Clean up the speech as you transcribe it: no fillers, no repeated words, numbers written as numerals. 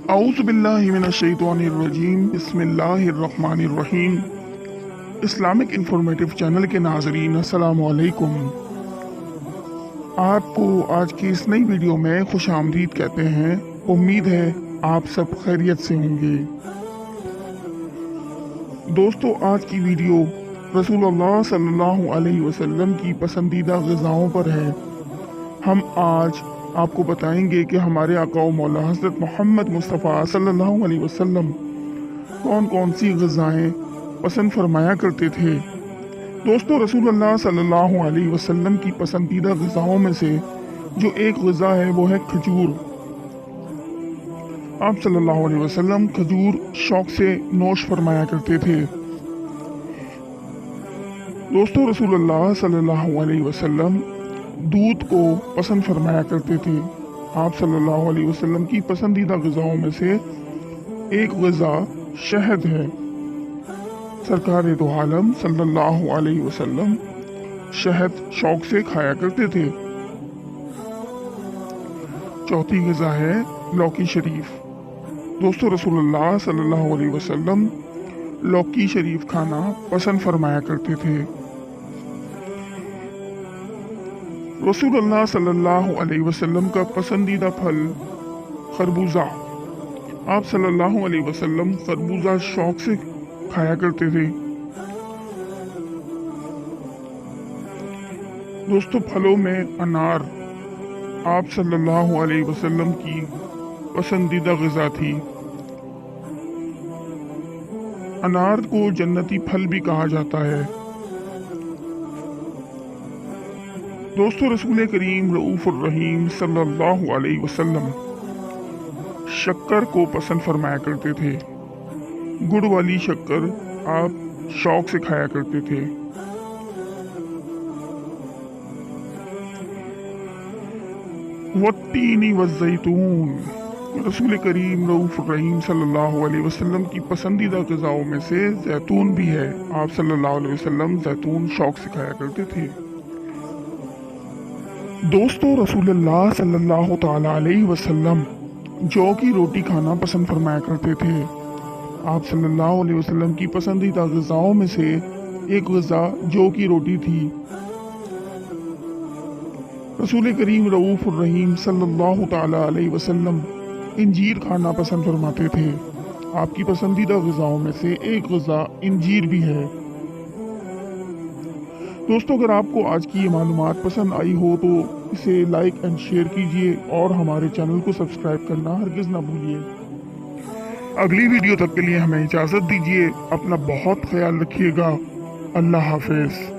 اعوذ باللہ من الشیطان الرجیم بسم اللہ الرحمن الرحیم۔ اسلامک انفارمیٹیو چینل کے ناظرین السلام علیکم۔ آپ کو آج کی اس نئی ویڈیو میں خوش آمدید کہتے ہیں۔ امید ہے آپ سب خیریت سے ہوں گے۔ دوستو، آج کی ویڈیو رسول اللہ صلی اللہ علیہ وسلم کی پسندیدہ غذاؤں پر ہے۔ ہم آج آپ کو بتائیں گے کہ ہمارے آقا و مولا حضرت محمد مصطفیٰ صلی اللہ علیہ وسلم کون کون سی غذائیں پسند فرمایا کرتے تھے۔ دوستو، رسول اللہ صلی اللہ علیہ وسلم کی پسندیدہ غذاؤں میں سے جو ایک غذا ہے وہ ہے کھجور۔ آپ صلی اللہ علیہ وسلم کھجور شوق سے نوش فرمایا کرتے تھے۔ دوستو، رسول اللہ صلی اللہ علیہ وسلم دودھ کو پسند فرمایا کرتے تھے۔ آپ صلی اللہ علیہ وسلم کی پسندیدہ غذاؤں میں سے ایک غذا شہد ہے۔ سرکار دو عالم صلی اللہ علیہ وسلم شہد شوق سے کھایا کرتے تھے۔ چوتھی غذا ہے لوکی شریف۔ دوستو، رسول اللہ صلی اللہ علیہ وسلم لوکی شریف کھانا پسند فرمایا کرتے تھے۔ رسول اللہ صلی اللہ علیہ وسلم کا پسندیدہ پھل خربوزہ۔ آپ صلی اللہ علیہ وسلم خربوزہ شوق سے کھایا کرتے تھے۔ دوستو، پھلوں میں انار آپ صلی اللہ علیہ وسلم کی پسندیدہ غذا تھی۔ انار کو جنتی پھل بھی کہا جاتا ہے۔ دوستو، رسول کریم رؤوف الرحیم صلی اللہ علیہ وسلم شکر کو پسند فرمایا کرتے تھے۔ گڑ والی شکر آپ شوق سے کھایا کرتے تھے۔ والتین والزیتون، رسول کریم رؤوف الرحیم صلی اللہ علیہ وسلم کی پسندیدہ غذاؤں میں سے زیتون بھی ہے۔ آپ صلی اللہ علیہ وسلم زیتون شوق سے کھایا کرتے تھے۔ دوستو، رسول اللہ صلی اللہ تعالی علیہ وسلم جو کی روٹی کھانا پسند فرمایا کرتے تھے۔ آپ صلی اللہ علیہ وسلم کی پسندیدہ غذاؤں میں سے ایک غذا جو کی روٹی تھی۔ رسول کریم رؤوف الرحیم صلی اللہ تعالی علیہ وسلم انجیر کھانا پسند فرماتے تھے۔ آپ کی پسندیدہ غذاؤں میں سے ایک غذا انجیر بھی ہے۔ دوستو، اگر آپ کو آج کی یہ معلومات پسند آئی ہو تو اسے لائک اینڈ شیئر کیجیے اور ہمارے چینل کو سبسکرائب کرنا ہرگز نہ بھولیے۔ اگلی ویڈیو تک کے لیے ہمیں اجازت دیجیے۔ اپنا بہت خیال رکھیے گا۔ اللہ حافظ۔